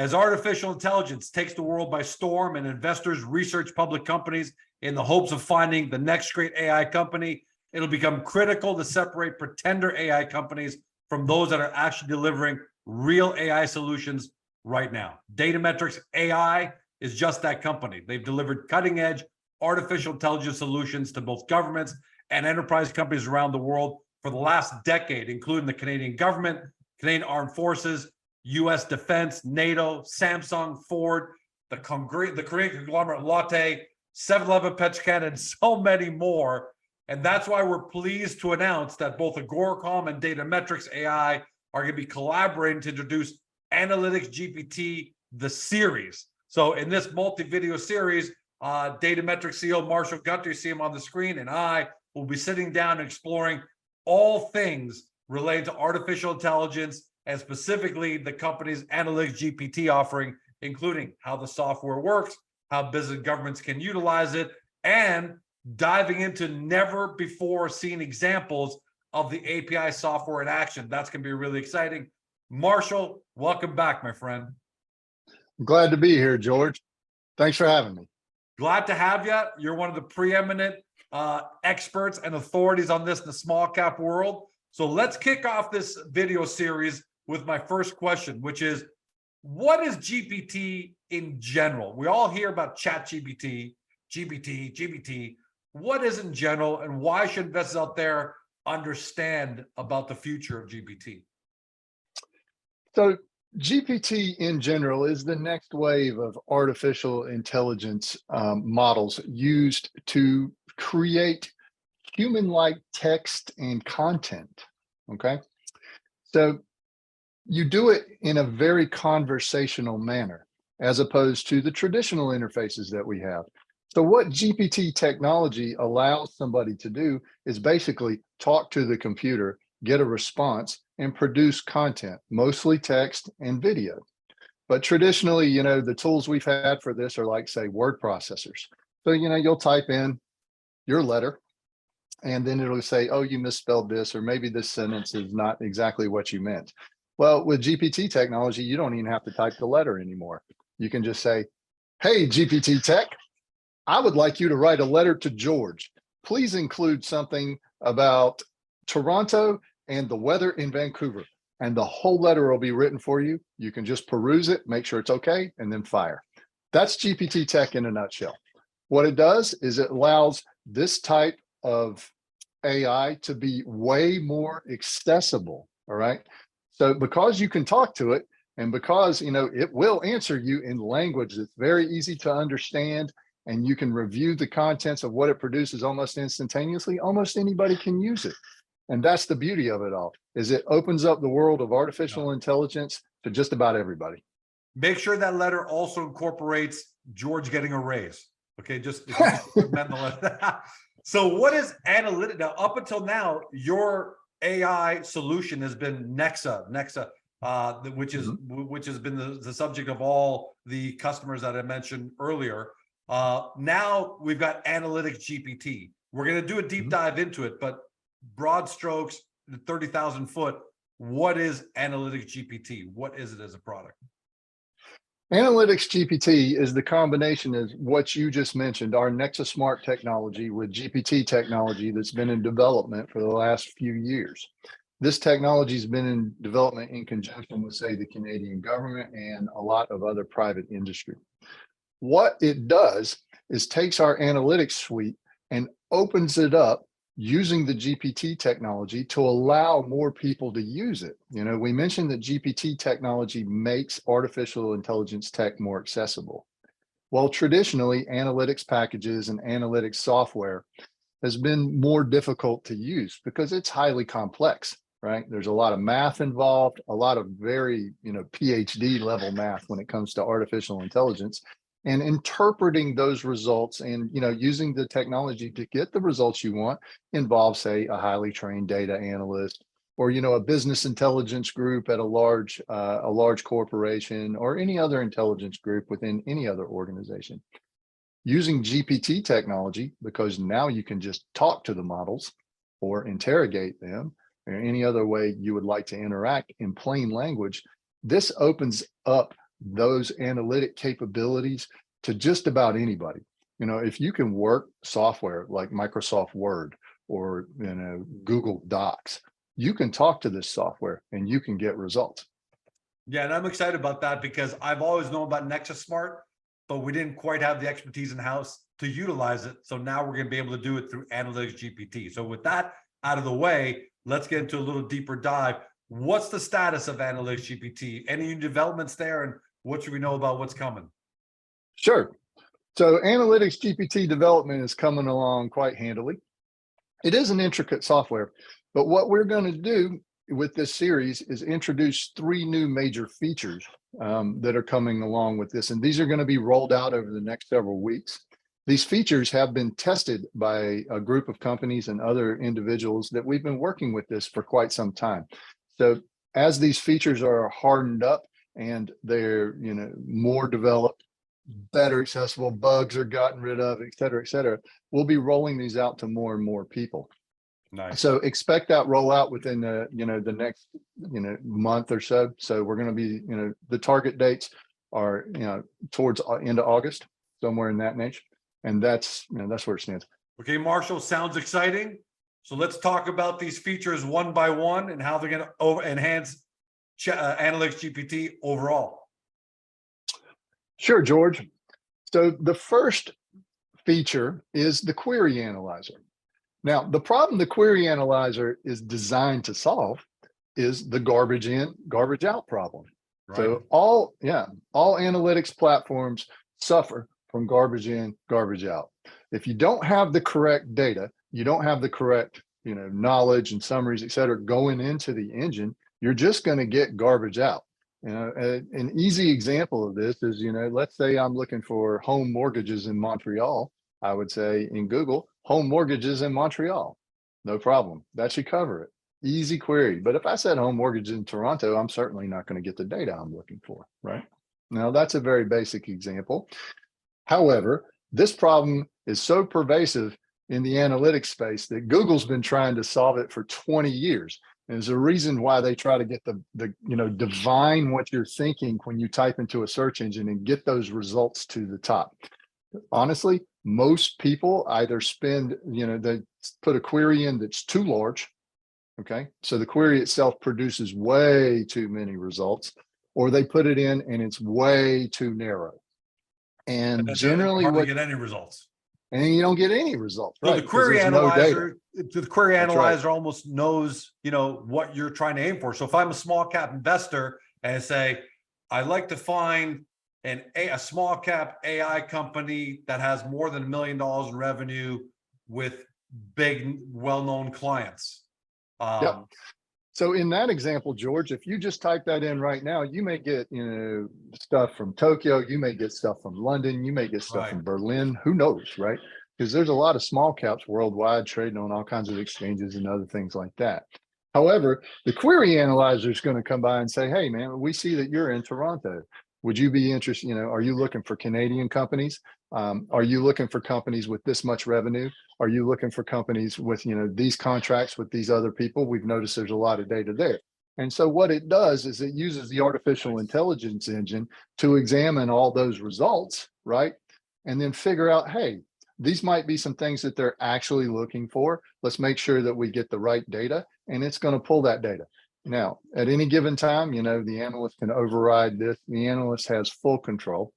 As artificial intelligence takes the world by storm and investors research public companies in the hopes of finding the next great AI company, it'll become critical to separate pretender AI companies from those that are actually delivering real AI solutions right now. Datametrex AI is just that company. They've delivered cutting-edge artificial intelligence solutions to both governments and enterprise companies around the world for the last decade, including the Canadian government, Canadian Armed Forces, US Defense, NATO, Samsung, Ford, the Korean conglomerate Lotte, 7-Eleven, Petro, and so many more. And that's why we're pleased to announce that both Agoracom and Datametrex AI are going to be collaborating to introduce Analytics GPT, the series. So in this multi-video series, Datametrex CEO Marshall Gunter, you see him on the screen, and I will be sitting down and exploring all things related to artificial intelligence and specifically the company's Analytics GPT offering, including how the software works, how business governments can utilize it, and diving into never before seen examples of the API software in action. That's going to be really exciting. Marshall, welcome back, my friend. I'm glad to be here, George. Thanks for having me. Glad to have you. You're one of the preeminent experts and authorities on this in the small cap world. So let's kick off this video series with my first question, which is, what is GPT in general? We all hear about ChatGPT, GPT. What is in general, and why should investors out there understand about the future of GPT? So GPT in general is the next wave of artificial intelligence models used to create human-like text and content, okay? So you do it in a very conversational manner, as opposed to the traditional interfaces that we have. So what GPT technology allows somebody to do is basically talk to the computer, get a response, and produce content, mostly text and video. But traditionally, you know, the tools we've had for this are like, say, word processors. So, you know, you'll type in your letter, and then it'll say, oh, you misspelled this, or maybe this sentence is not exactly what you meant. Well, with GPT technology, you don't even have to type the letter anymore. You can just say, hey, GPT tech, I would like you to write a letter to George. Please include something about Toronto and the weather in Vancouver. And the whole letter will be written for you. You can just peruse it, make sure it's okay, and then fire. That's GPT tech in a nutshell. What it does is it allows this type of AI to be way more accessible, all right? So because you can talk to it, and because, you know, it will answer you in language that's very easy to understand, and you can review the contents of what it produces almost instantaneously, almost anybody can use it. And that's the beauty of it all, is it opens up the world of artificial intelligence to just about everybody. Make sure that letter also incorporates George getting a raise. Okay, just if you just amend the letter. So what is analytic? Now, up until now, your AI solution has been Nexa, which has been the subject of all the customers that I mentioned earlier. Now we've got Analytics GPT. We're going to do a deep dive into it, but broad strokes, 30,000 foot, what is Analytics GPT? What is it as a product? Analytics GPT is the combination of what you just mentioned, our Nexa Smart technology with GPT technology that's been in development for the last few years. This technology has been in development in conjunction with, say, the Canadian government and a lot of other private industry. What it does is takes our analytics suite and opens it up using the GPT technology to allow more people to use it. You know, we mentioned that GPT technology makes artificial intelligence tech more accessible. Well, traditionally, analytics packages and analytics software has been more difficult to use because it's highly complex, right? There's a lot of math involved, a lot of very, you know, PhD level math when it comes to artificial intelligence. And interpreting those results and, you know, using the technology to get the results you want involves, say, a highly trained data analyst, or, you know, a business intelligence group at a large corporation, or any other intelligence group within any other organization. Using GPT technology, because now you can just talk to the models or interrogate them, or any other way you would like to interact in plain language, this opens up those analytic capabilities to just about anybody. If you can work software like Microsoft Word or Google Docs, you can talk to this software and you can get results. Yeah, and I'm excited about that because I've always known about Nexus Smart, but we didn't quite have the expertise in-house to utilize it. So now we're going to be able to do it through Analytics GPT. So with that out of the way, let's get into a little deeper dive. What's the status of Analytics GPT? Any new developments there, and what should we know about what's coming? Sure. So Analytics GPT development is coming along quite handily. It is an intricate software, but what we're going to do with this series is introduce 3 new major features that are coming along with this. And these are going to be rolled out over the next several weeks. These features have been tested by a group of companies and other individuals that we've been working with this for quite some time. So as these features are hardened up and they're more developed, better accessible, bugs are gotten rid of, et cetera, we'll be rolling these out to more and more people. Nice. So expect that rollout within the the next month or so. So we're going to be the target dates are towards end of August, somewhere in that nature, and that's where it stands. Okay, Marshall, sounds exciting. So let's talk about these features one by one and how they're going to enhance Analytics GPT overall. Sure, George. So the first feature is the query analyzer. Now, the problem the query analyzer is designed to solve is the garbage in, garbage out problem. Right. So all analytics platforms suffer from garbage in, garbage out. If you don't have the correct data, you don't have the correct knowledge and summaries, et cetera, going into the engine, you're just going to get garbage out. An easy example of this is, let's say I'm looking for home mortgages in Montreal. I would say in Google, home mortgages in Montreal. No problem. That should cover it. Easy query. But if I said home mortgages in Toronto, I'm certainly not going to get the data I'm looking for, right? Now, that's a very basic example. However, this problem is so pervasive in the analytics space that Google's been trying to solve it for 20 years. And there's a reason why they try to get divine what you're thinking when you type into a search engine and get those results to the top. Honestly, most people either they put a query in that's too large. Okay. So the query itself produces way too many results, or they put it in and it's way too narrow. And generally hardly get any results. And you don't get any results. Well, right? the query analyzer, the query That's analyzer right. almost knows, what you're trying to aim for. So if I'm a small cap investor and say, I like to find a small cap AI company that has more than $1 million in revenue with big, well-known clients. Yep. So in that example, George, if you just type that in right now, you may get, stuff from Tokyo, you may get stuff from London, you may get stuff from Berlin, who knows, right? Because there's a lot of small caps worldwide trading on all kinds of exchanges and other things like that. However, the query analyzer is going to come by and say, hey, man, we see that you're in Toronto. Would you be interested? Are you looking for Canadian companies? Are you looking for companies with this much revenue? Are you looking for companies with, these contracts with these other people? We've noticed there's a lot of data there. And so what it does is it uses the artificial intelligence engine to examine all those results, right? And then figure out, hey, these might be some things that they're actually looking for. Let's make sure that we get the right data, and it's going to pull that data. Now, at any given time, the analyst can override this. The analyst has full control.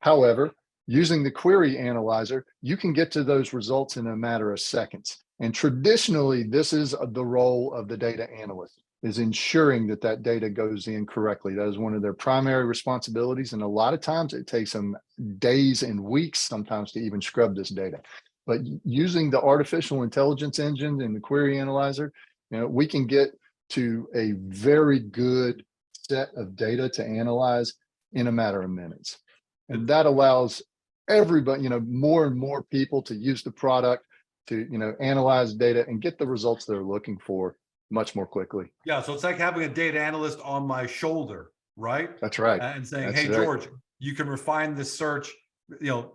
However, using the query analyzer, you can get to those results in a matter of seconds. And traditionally, this is the role of the data analyst, is ensuring that that data goes in correctly. That is one of their primary responsibilities. And a lot of times it takes them days and weeks sometimes to even scrub this data. But using the artificial intelligence engine and the query analyzer, we can get to a very good set of data to analyze in a matter of minutes. And that allows everybody, more and more people to use the product to, analyze data and get the results they're looking for much more quickly. Yeah. So it's like having a data analyst on my shoulder, right? That's right. And saying, That's hey, right. George, you can refine this search,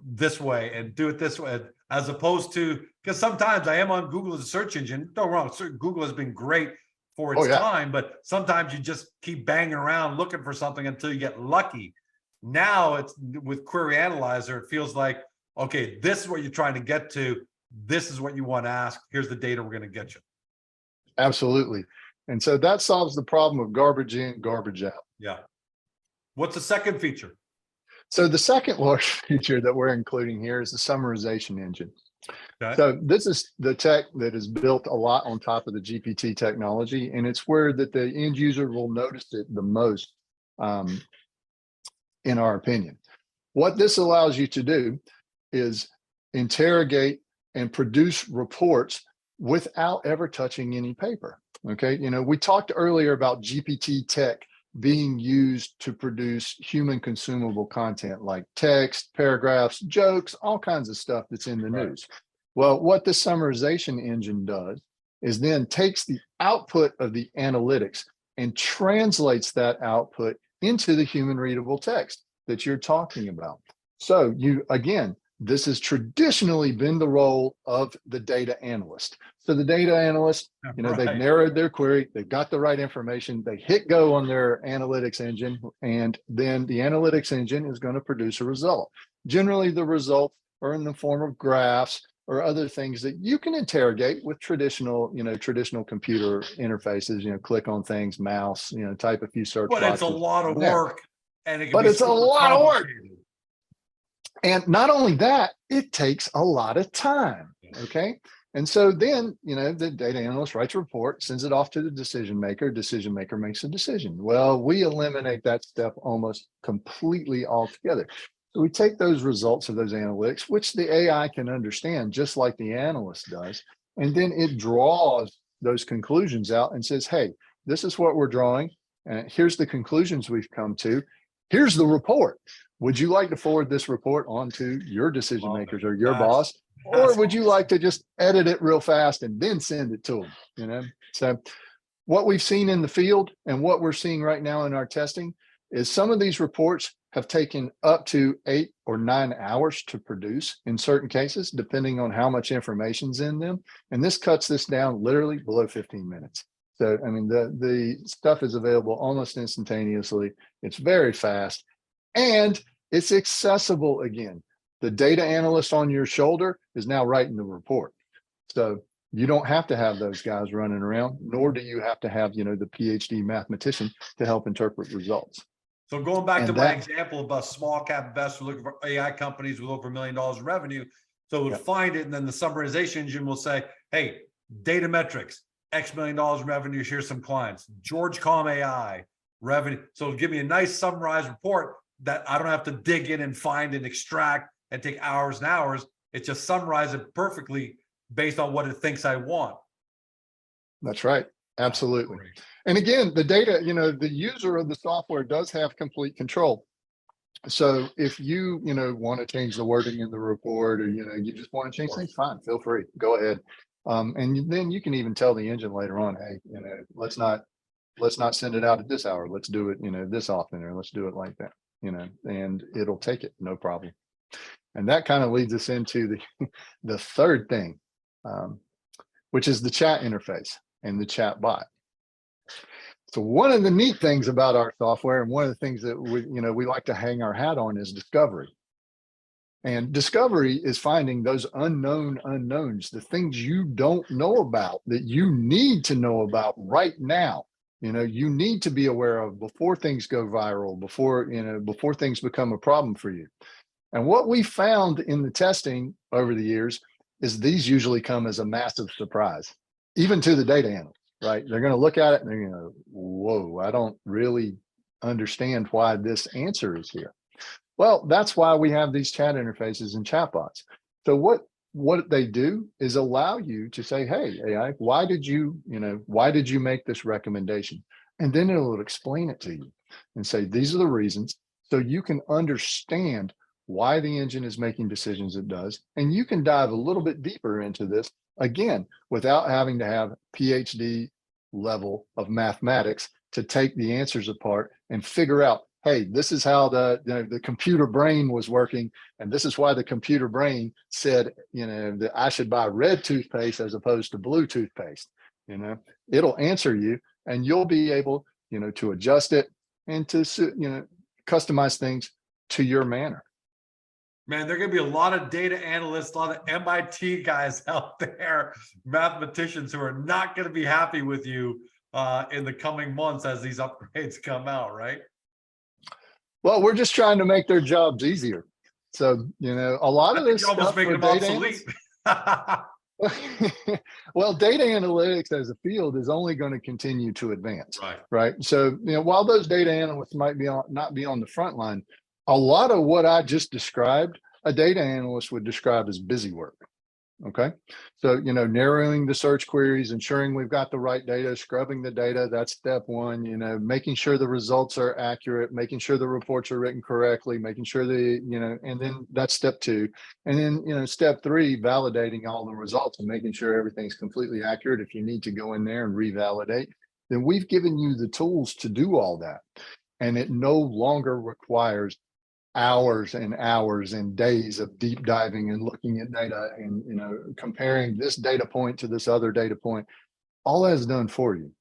this way and do it this way, as opposed to, because sometimes I am on Google as a search engine. Don't get me wrong, Google has been great for its time, but sometimes you just keep banging around looking for something until you get lucky. Now it's with Query Analyzer, it feels like, okay, this is what you're trying to get to. This is what you want to ask. Here's the data we're going to get you. Absolutely. And so that solves the problem of garbage in, garbage out. Yeah. What's the second feature? So the second large feature that we're including here is the summarization engine. Okay. So this is the tech that is built a lot on top of the GPT technology, and it's where that the end user will notice it the most, in our opinion. What this allows you to do is interrogate and produce reports without ever touching any paper. Okay, we talked earlier about GPT tech being used to produce human consumable content like text, paragraphs, jokes, all kinds of stuff that's in the news. Well, what the summarization engine does is then takes the output of the analytics and translates that output into the human readable text that you're talking about. So again, this has traditionally been the role of the data analyst. So the data analyst, they've narrowed their query, they've got the right information, they hit go on their analytics engine, and then the analytics engine is going to produce a result. Generally, the results are in the form of graphs or other things that you can interrogate with traditional computer interfaces, click on things, mouse, type a few search boxes. But it's a lot of work, and it can but be it's a lot of work. complicated. And not only that, it takes a lot of time. Okay. And so then, the data analyst writes a report, sends it off to the decision maker makes a decision. Well, we eliminate that step almost completely altogether. So we take those results of those analytics, which the AI can understand just like the analyst does. And then it draws those conclusions out and says, hey, this is what we're drawing. And here's the conclusions we've come to. Here's the report. Would you like to forward this report on to your decision makers or your boss? Or would you like to just edit it real fast and then send it to them? So what we've seen in the field and what we're seeing right now in our testing is some of these reports have taken up to 8 or 9 hours to produce in certain cases, depending on how much information's in them. And this cuts this down literally below 15 minutes. So, I mean, the stuff is available almost instantaneously. It's very fast and it's accessible again. The data analyst on your shoulder is now writing the report. So you don't have to have those guys running around, nor do you have to have, the PhD mathematician to help interpret results. So going back to my example about small cap investors looking for AI companies with over $1 million in revenue. So it would find it, and then the summarization engine will say, hey, Datametrex, X $1 million in revenue, here's some clients. Agoracom AI, revenue. So it'll give me a nice summarized report that I don't have to dig in and find and extract and take hours and hours. It just summarizes it perfectly based on what it thinks I want. That's right. Absolutely. And again, the data, the user of the software does have complete control. So if you, want to change the wording in the report, or, you just want to change things, fine, feel free, go ahead. And then you can even tell the engine later on, hey, let's not send it out at this hour. Let's do it, this often, or let's do it like that, and it'll take it, no problem. And that kind of leads us into the third thing, which is the chat interface and the chat bot. So one of the neat things about our software, and one of the things that we like to hang our hat on, is discovery. And discovery is finding those unknown unknowns, the things you don't know about that you need to know about right now. You need to be aware of before things go viral, before things become a problem for you. And what we found in the testing over the years is these usually come as a massive surprise, even to the data analyst. Right? They're going to look at it and they're going to go, whoa, I don't really understand why this answer is here. Well, that's why we have these chat interfaces and chatbots. So what they do is allow you to say, hey, AI, why did you make this recommendation? And then it'll explain it to you and say, these are the reasons. So you can understand why the engine is making decisions it does. And you can dive a little bit deeper into this, again, without having to have PhD level of mathematics to take the answers apart and figure out, hey, this is how the computer brain was working. And this is why the computer brain said, that I should buy red toothpaste as opposed to blue toothpaste. It'll answer you, and you'll be able, to adjust it and to, customize things to your manner. Man, there are going to be a lot of data analysts, a lot of MIT guys out there, mathematicians who are not going to be happy with you in the coming months as these upgrades come out, right? Well, we're just trying to make their jobs easier. So, a lot of this You're almost stuff making for them data obsolete. well, data analytics as a field is only going to continue to advance, Right. right? So, while those data analysts might not be on the front line, a lot of what I just described, a data analyst would describe as busy work. Okay. So, narrowing the search queries, ensuring we've got the right data, scrubbing the data, that's step one, making sure the results are accurate, making sure the reports are written correctly, making sure and then that's step two. And then, step three, validating all the results and making sure everything's completely accurate. If you need to go in there and revalidate, then we've given you the tools to do all that. And it no longer requires hours and hours and days of deep diving and looking at data and comparing this data point to this other data point. All that's done for you.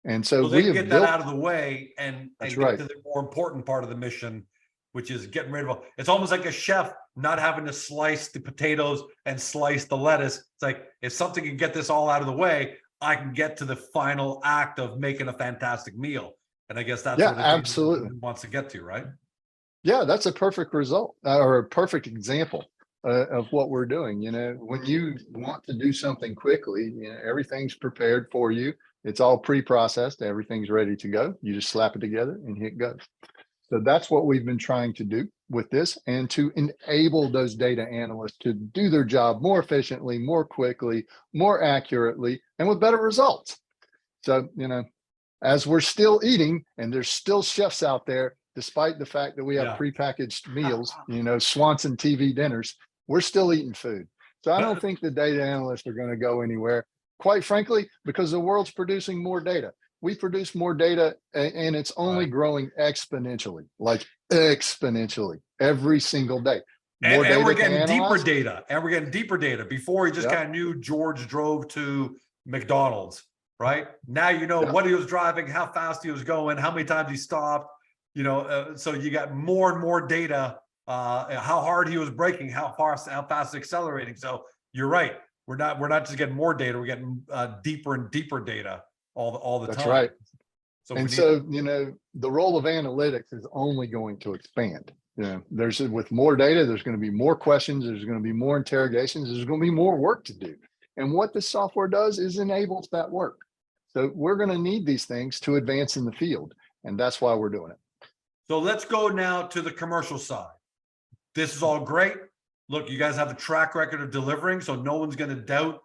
And so they get that out of the way and get right. to the more important part of the mission, which is getting rid of it's almost like a chef not having to slice the potatoes and slice the lettuce. It's like, if something can get this all out of the way, I can get to the final act of making a fantastic meal. And I guess that's what absolutely wants to get to, right? Yeah, that's a perfect result or a perfect example of what we're doing. When you want to do something quickly, everything's prepared for you. It's all pre-processed. Everything's ready to go. You just slap it together and hit go. So that's what we've been trying to do with this, and to enable those data analysts to do their job more efficiently, more quickly, more accurately, and with better results. So, as we're still eating, and there's still chefs out there, despite the fact that we have prepackaged meals, Swanson TV dinners, we're still eating food. So I don't think the data analysts are going to go anywhere, quite frankly, because the world's producing more data. We produce more data, and it's only growing exponentially, like exponentially every single day. And we're getting deeper data, and we're getting deeper data. Before, you just kind of knew George drove to McDonald's, right? Now you know what he was driving, how fast he was going, how many times he stopped. So you got more and more data, how hard he was braking, how fast accelerating. So you're right. We're not just getting more data. We're getting deeper and deeper data all the time. That's right. So the role of analytics is only going to expand. With more data, there's going to be more questions. There's going to be more interrogations. There's going to be more work to do. And what this software does is enables that work. So we're going to need these things to advance in the field. And that's why we're doing it. So let's go now to the commercial side. This is all great. Look, you guys have a track record of delivering, so no one's going to doubt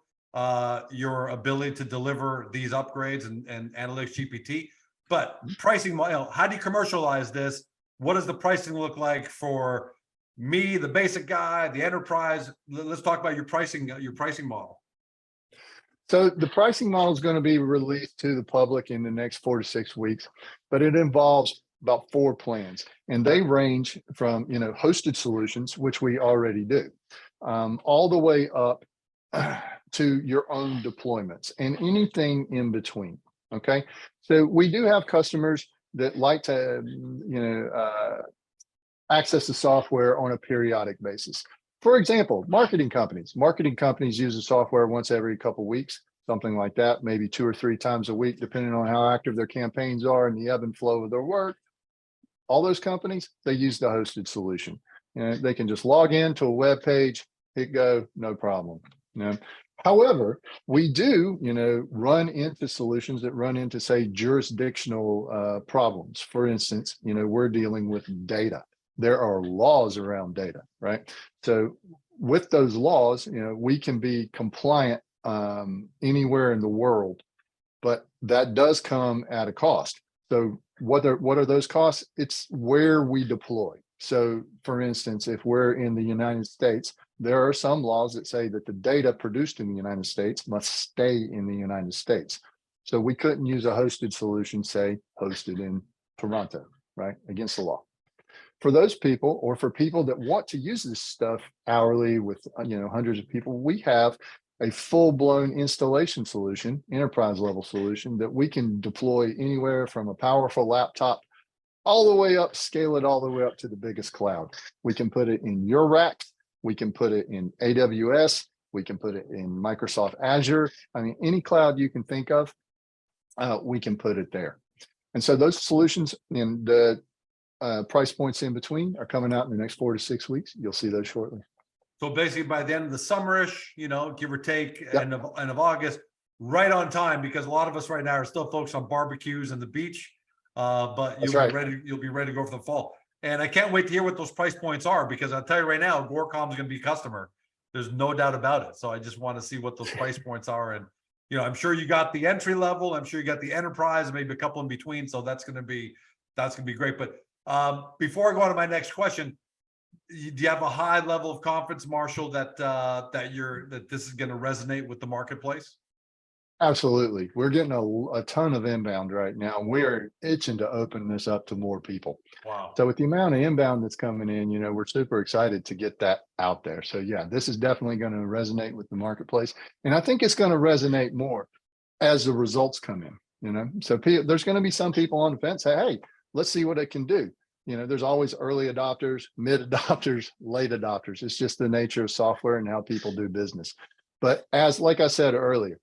your ability to deliver these upgrades and Analytics GPT. But pricing, how do you commercialize this? What does the pricing look like for me, the basic guy, the enterprise? Let's talk about your pricing model. So the pricing model is going to be released to the public in the next 4 to 6 weeks, but it involves about 4 plans, and they range from hosted solutions, which we already do, all the way up to your own deployments and anything in between. Okay, so we do have customers that like to access the software on a periodic basis. For example, marketing companies use the software once every couple of weeks, something like that, maybe 2 or 3 times a week, depending on how active their campaigns are and the ebb and flow of their work. All those companies, they use the hosted solution. They can just log into a web page, hit go, no problem. However, we do, run into solutions that run into, say, jurisdictional problems. For instance, we're dealing with data. There are laws around data, right? So with those laws, we can be compliant anywhere in the world, but that does come at a cost. So what are those costs? It's where we deploy. So for instance, if we're in the United States, there are some laws that say that the data produced in the United States must stay in the United States. So we couldn't use a hosted solution, say hosted in Toronto, right? Against the law. For those people, or for people that want to use this stuff hourly with hundreds of people, we have a full-blown installation solution, enterprise level solution that we can deploy anywhere from a powerful laptop all the way up, scale it all the way up to the biggest cloud. We can put it in your rack. We can put it in AWS. We can put it in Microsoft Azure. I mean, any cloud you can think of, we can put it there. And so those solutions and the price points in between are coming out in the next 4 to 6 weeks. You'll see those shortly. So basically by the end of the summerish, give or take, Yep. end of August, right on time, because a lot of us right now are still focused on barbecues and the beach. But That's right. you'll be ready to go for the fall. And I can't wait to hear what those price points are, because I'll tell you right now, Agoracom is going to be a customer. There's no doubt about it. So I just want to see what those price points are. And, I'm sure you got the entry level. I'm sure you got the enterprise and maybe a couple in between. So that's going to be great. But before I go on to my next question, do you have a high level of confidence, Marshall, that this is going to resonate with the marketplace? Absolutely. We're getting a ton of inbound right now. We're itching to open this up to more people. Wow. So with the amount of inbound that's coming in, we're super excited to get that out there. So yeah, this is definitely going to resonate with the marketplace. And I think it's going to resonate more as the results come in, So there's going to be some people on the fence say, hey, let's see what it can do. There's always early adopters, mid adopters, late adopters. It's just the nature of software and how people do business. But like I said earlier,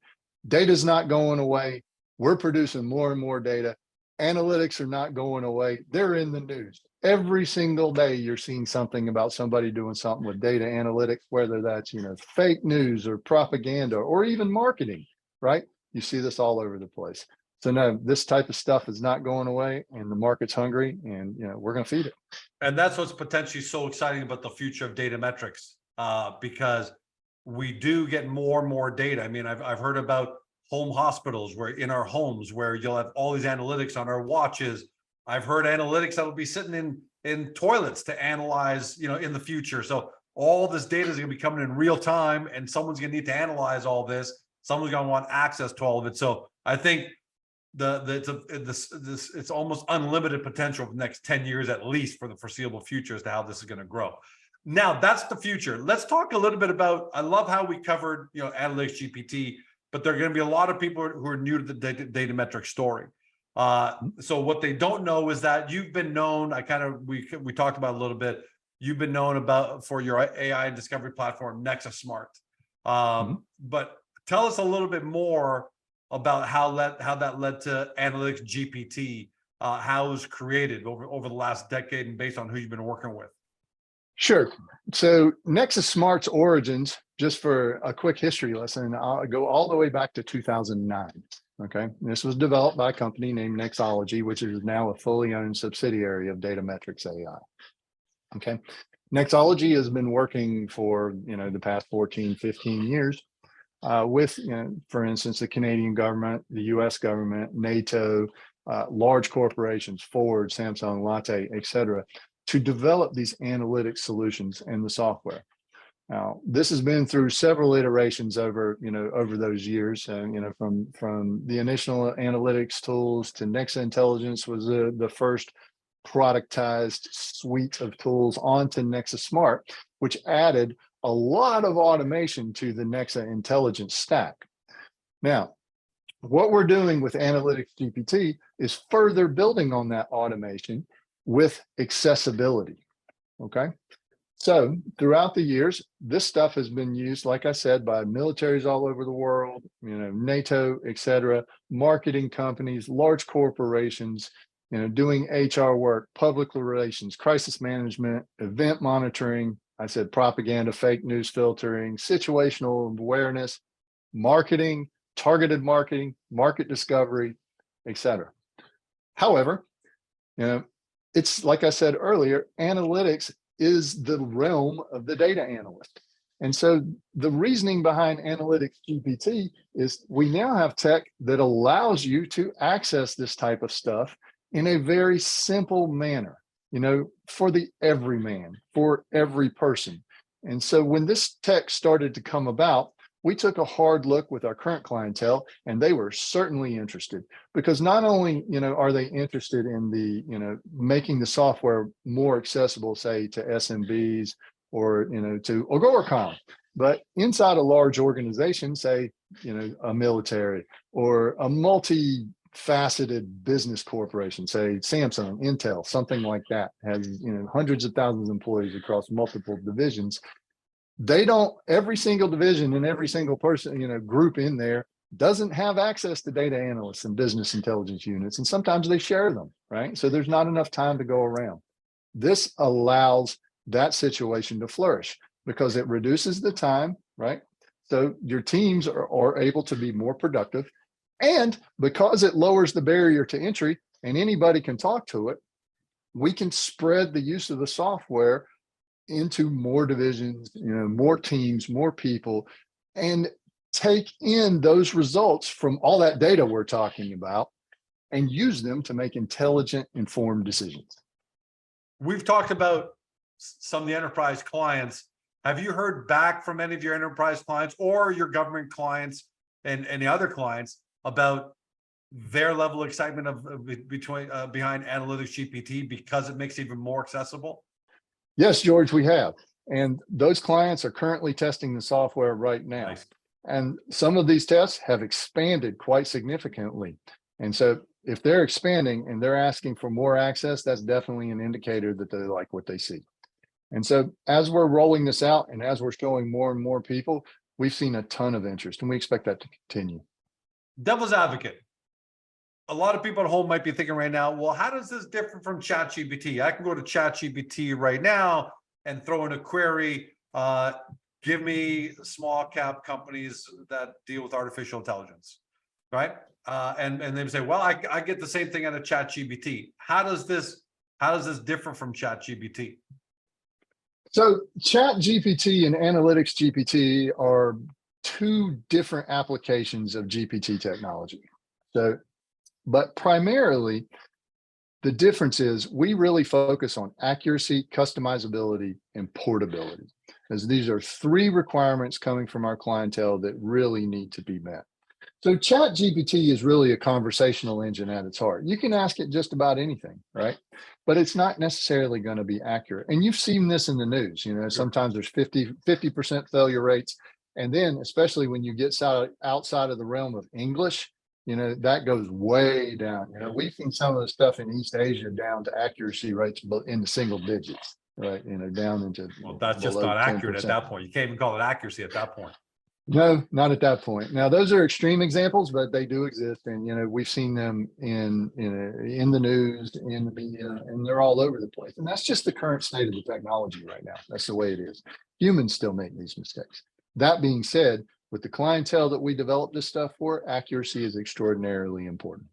data's not going away. We're producing more and more data. Analytics are not going away. They're in the news. Every single day, you're seeing something about somebody doing something with data analytics, whether that's, fake news or propaganda or even marketing, right? You see this all over the place. So no, this type of stuff is not going away, and the market's hungry, and we're going to feed it. And that's what's potentially so exciting about the future of Datametrex, because we do get more and more data. I mean, I've heard about home hospitals where in our homes where you'll have all these analytics on our watches. I've heard analytics that will be sitting in toilets to analyze, in the future. So all this data is going to be coming in real time, and someone's going to need to analyze all this. Someone's going to want access to all of it. So I think it's almost unlimited potential for the next 10 years, at least for the foreseeable future, as to how this is going to grow. Now that's the future. Let's talk a little bit about, I love how we covered, Analytics GPT, but there are going to be a lot of people who are new to the Datametrex story. So what they don't know is that you've been known, we talked about a little bit, you've been known for your AI and discovery platform, Nexa Smart. But tell us a little bit more about how that led to Analytics GPT, how it was created over the last decade and based on who you've been working with. Sure. So Nexa Smart's origins, just for a quick history lesson, I'll go all the way back to 2009. Okay. This was developed by a company named Nexology, which is now a fully owned subsidiary of Datametrex AI. Okay. Nexology has been working for, the past 14, 15 years with, for instance, the Canadian government, the US government, NATO, large corporations, Ford, Samsung, Latte, et cetera, to develop these analytics solutions and the software. Now, this has been through several iterations over those years. From the initial analytics tools to Nexa Intelligence was the first productized suite of tools onto Nexa Smart, which added a lot of automation to the Nexa Intelligence stack. Now, what we're doing with Analytics GPT is further building on that automation with accessibility. Okay. So throughout the years, this stuff has been used, like I said, by militaries all over the world, NATO, et cetera, marketing companies, large corporations, doing HR work, public relations, crisis management, event monitoring. I said propaganda, fake news filtering, situational awareness, marketing, targeted marketing, market discovery, et cetera. However, it's like I said earlier, analytics is the realm of the data analyst. And so the reasoning behind Analytics GPT is we now have tech that allows you to access this type of stuff in a very simple manner, for the everyman, for every person. And so when this tech started to come about, we took a hard look with our current clientele, and they were certainly interested, because not only, are they interested in the, making the software more accessible, say to SMBs or, to Agoracom, but inside a large organization, say, a military or a multi faceted business corporation, say Samsung, Intel, something like that, has, you know, hundreds of thousands of employees across multiple divisions. They don't, every single division and every single person, you know, group in there doesn't have access to data analysts and business intelligence units. And sometimes they share them, right? So there's not enough time to go around. This allows that situation to flourish because it reduces the time, right? So your teams are able to be more productive. And because it lowers the barrier to entry and anybody can talk to it, we can spread the use of the software into more divisions, you know, more teams, more people, and take in those results from all that data we're talking about and use them to make intelligent, informed decisions. We've talked about some of the enterprise clients. Have you heard back from any of your enterprise clients or your government clients and any other clients about their level of excitement behind Analytics GPT because it makes it even more accessible? Yes, George, we have. And those clients are currently testing the software right now. Nice. And some of these tests have expanded quite significantly. And so if they're expanding and they're asking for more access, that's definitely an indicator that they like what they see. And so as we're rolling this out and as we're showing more and more people, we've seen a ton of interest and we expect that to continue. Devil's advocate. A lot of people at home might be thinking right now, well, how does this differ from ChatGPT? I can go to ChatGPT right now and throw in a query, give me small cap companies that deal with artificial intelligence, right? And they would say, well, I get the same thing out of ChatGPT. How does this differ from ChatGPT? So ChatGPT and Analytics GPT are two different applications of GPT technology. So, but primarily the difference is we really focus on accuracy, customizability, and portability, as these are three requirements coming from our clientele that really need to be met. So ChatGPT is really a conversational engine at its heart. You can ask it just about anything, right? But it's not necessarily going to be accurate. And you've seen this in the news, you know, sometimes there's 50% failure rates. And then especially when you get outside of the realm of English, you know, that goes way down. You know, we've seen some of the stuff in East Asia down to accuracy rates in the single digits, right? You know, down into, well, that's just not accurate at that point. You can't even call it accuracy at that point. No, not at that point. Now, those are extreme examples, but they do exist. And, you know, we've seen them in the news, in the media, and they're all over the place. And that's just the current state of the technology right now. That's the way it is. Humans still make these mistakes. That being said, with the clientele that we develop this stuff for, accuracy is extraordinarily important.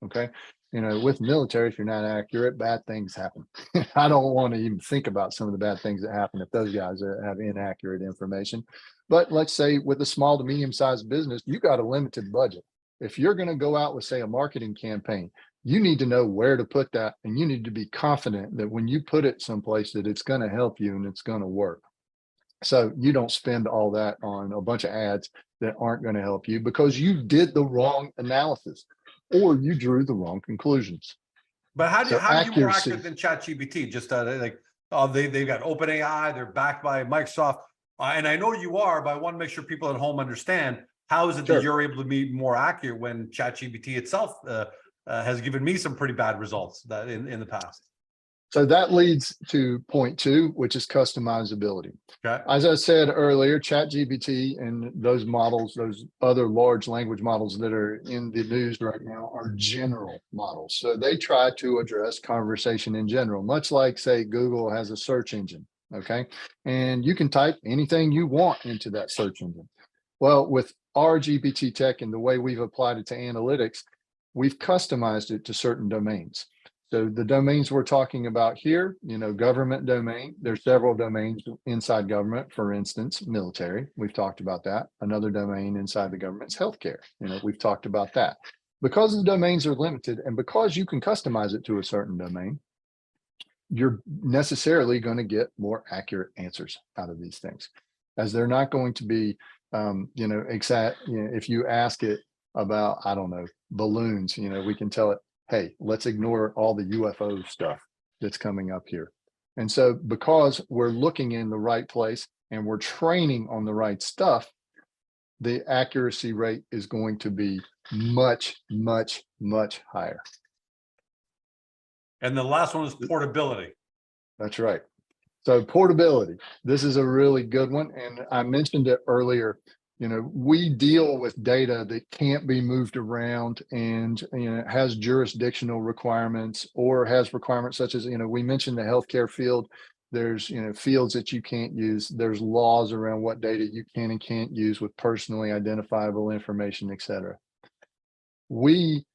Okay. You know, with military, if you're not accurate, bad things happen. I don't want to even think about some of the bad things that happen if those guys have inaccurate information. But let's say with a small to medium-sized business, you got a limited budget. If you're going to go out with, say, a marketing campaign, you need to know where to put that. And you need to be confident that when you put it someplace that it's going to help you and it's going to work. So you don't spend all that on a bunch of ads that aren't going to help you because you did the wrong analysis or you drew the wrong conclusions. But how do you more accurate than ChatGPT? Just they've got OpenAI, they're backed by Microsoft. And I know you are, but I want to make sure people at home understand how is it that you're able to be more accurate when ChatGPT itself has given me some pretty bad results that in the past. So that leads to point two, which is customizability. Okay. As I said earlier, ChatGPT and those models, those other large language models that are in the news right now are general models. So they try to address conversation in general, much like, say, Google has a search engine. Okay. And you can type anything you want into that search engine. Well, with our GPT tech and the way we've applied it to analytics, we've customized it to certain domains. So the domains we're talking about here, you know, government domain, there's several domains inside government, for instance, military. We've talked about that. Another domain inside the government is healthcare. You know, we've talked about that. Because the domains are limited and because you can customize it to a certain domain, you're necessarily going to get more accurate answers out of these things, as they're not going to be, you know, exact. You know, if you ask it about, I don't know, balloons, you know, we can tell it, hey, let's ignore all the UFO stuff that's coming up here. And so because we're looking in the right place and we're training on the right stuff, the accuracy rate is going to be much, much, much higher. And the last one is portability. That's right. So portability, this is a really good one. And I mentioned it earlier, we deal with data that can't be moved around and, has jurisdictional requirements or has requirements such as, we mentioned the healthcare field. There's, fields that you can't use. There's laws around what data you can and can't use with personally identifiable information, et cetera. We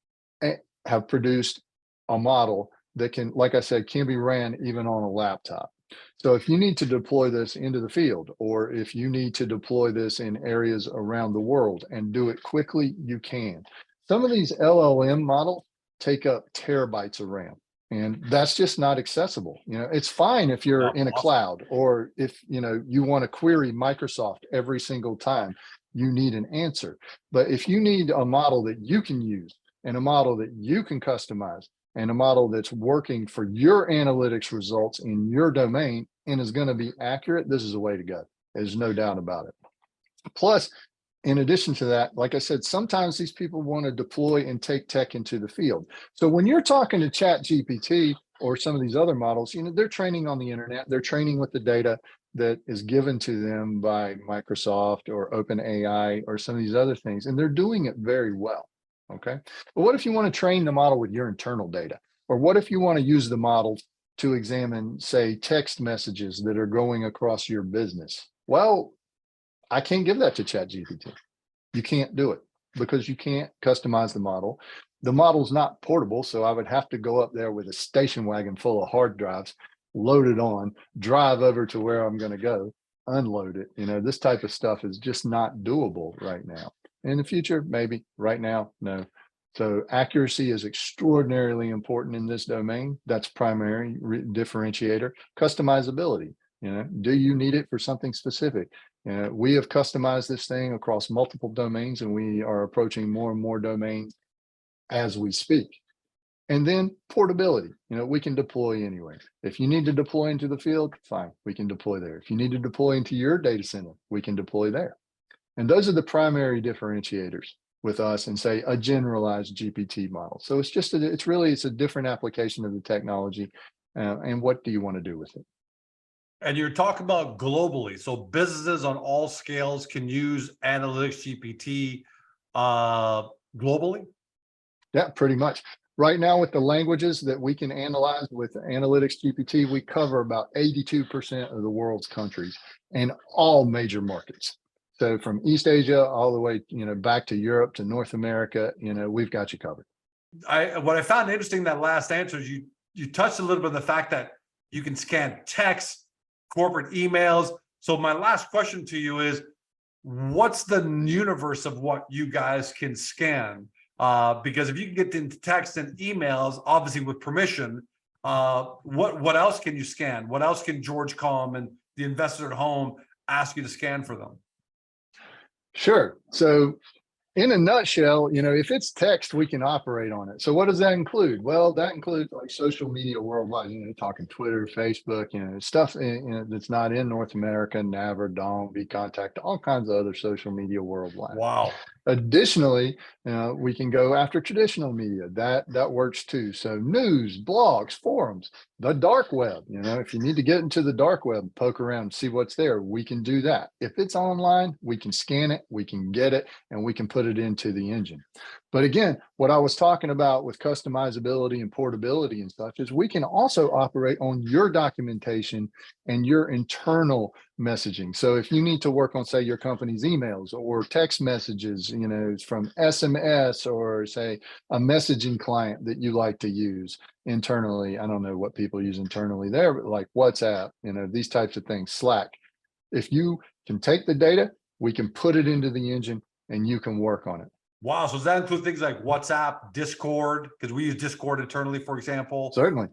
have produced a model that can, like I said, can be ran even on a laptop. So if you need to deploy this into the field, or if you need to deploy this in areas around the world and do it quickly, you can. Some of these LLM models take up terabytes of RAM, and that's just not accessible. It's fine if you're in a cloud, or if you want to query Microsoft every single time you need an answer. But if you need a model that you can use and a model that you can customize, and a model that's working for your analytics results in your domain and is going to be accurate, this is the way to go. There's no doubt about it. Plus, in addition to that, like I said, sometimes these people want to deploy and take tech into the field. So when you're talking to Chat GPT or some of these other models, they're training on the internet, they're training with the data that is given to them by Microsoft or OpenAI or some of these other things, and they're doing it very well. Okay. But what if you want to train the model with your internal data? Or what if you want to use the model to examine, say, text messages that are going across your business? Well, I can't give that to ChatGPT. You can't do it because you can't customize the model. The model's not portable, so I would have to go up there with a station wagon full of hard drives, load it on, drive over to where I'm going to go, unload it. This type of stuff is just not doable right now. In the future, maybe. Right now, no. So accuracy is extraordinarily important in this domain. That's primary differentiator. Customizability. Do you need it for something specific? We have customized this thing across multiple domains, and we are approaching more and more domains as we speak. And then portability. We can deploy anywhere. If you need to deploy into the field, fine, we can deploy there. If you need to deploy into your data center, we can deploy there. And those are the primary differentiators with us and, say, a generalized GPT model. So it's just, it's a different application of the technology. And what do you want to do with it? And you're talking about globally. So businesses on all scales can use Analytics GPT globally? Yeah, pretty much. Right now, with the languages that we can analyze with Analytics GPT, we cover about 82% of the world's countries and all major markets. So from East Asia all the way, back to Europe to North America, we've got you covered. What I found interesting in that last answer is you touched a little bit on the fact that you can scan text, corporate emails. So my last question to you is, what's the universe of what you guys can scan? Because if you can get into text and emails, obviously with permission, what else can you scan? What else can George Calm and the investor at home ask you to scan for them? Sure. So in a nutshell, if it's text, we can operate on it. So what does that include? Well, that includes like social media worldwide, talking Twitter, Facebook, stuff that's not in North America, Naver, Dong, VContact, all kinds of other social media worldwide. Wow. Additionally, we can go after traditional media. That works too. So news, blogs, forums, the dark web. If you need to get into the dark web, poke around, see what's there, we can do that. If it's online, we can scan it, we can get it, and we can put it into the engine. But again, what I was talking about with customizability and portability and such is we can also operate on your documentation and your internal messaging. So if you need to work on, say, your company's emails or text messages, from SMS or, say, a messaging client that you like to use internally. I don't know what people use internally there, but like WhatsApp, these types of things, Slack. If you can take the data, we can put it into the engine and you can work on it. Wow. So does that include things like WhatsApp, Discord? Because we use Discord internally, for example. Certainly.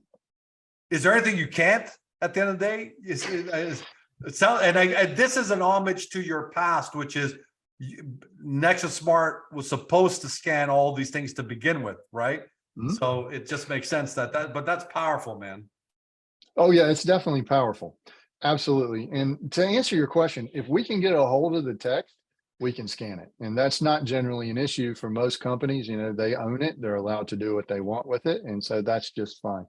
Is there anything you can't at the end of the day? It sounds, and this is an homage to your past, which is Nexus Smart was supposed to scan all these things to begin with, right? Mm-hmm. So it just makes sense but that's powerful, man. Oh yeah, it's definitely powerful. Absolutely. And to answer your question, if we can get a hold of the text, we can scan it. And that's not generally an issue for most companies. You know, they own it. They're allowed to do what they want with it. And so that's just fine.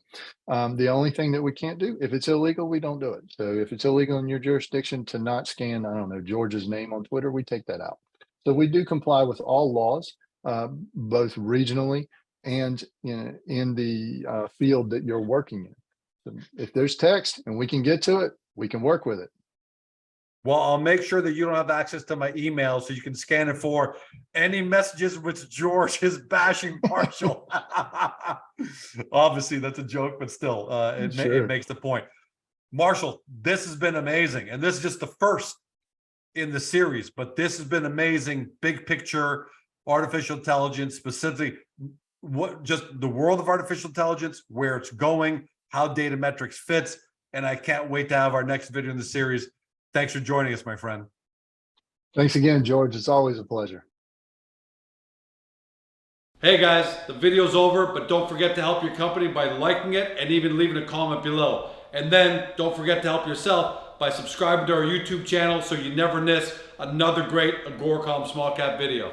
The only thing that we can't do, if it's illegal, we don't do it. So if it's illegal in your jurisdiction to not scan, I don't know, George's name on Twitter, we take that out. So we do comply with all laws, both regionally and in the field that you're working in. So if there's text and we can get to it, we can work with it. Well, I'll make sure that you don't have access to my email so you can scan it for any messages which George is bashing Marshall. Obviously, that's a joke, but still, it makes the point. Marshall, this has been amazing. And this is just the first in the series, but this has been amazing. Big picture, artificial intelligence, specifically, what just the world of artificial intelligence, where it's going, how Datametrex fits. And I can't wait to have our next video in the series. Thanks for joining us, my friend. Thanks again, George. It's always a pleasure. Hey guys, the video's over, but don't forget to help your company by liking it and even leaving a comment below. And then don't forget to help yourself by subscribing to our YouTube channel so you never miss another great Agoracom small cap video.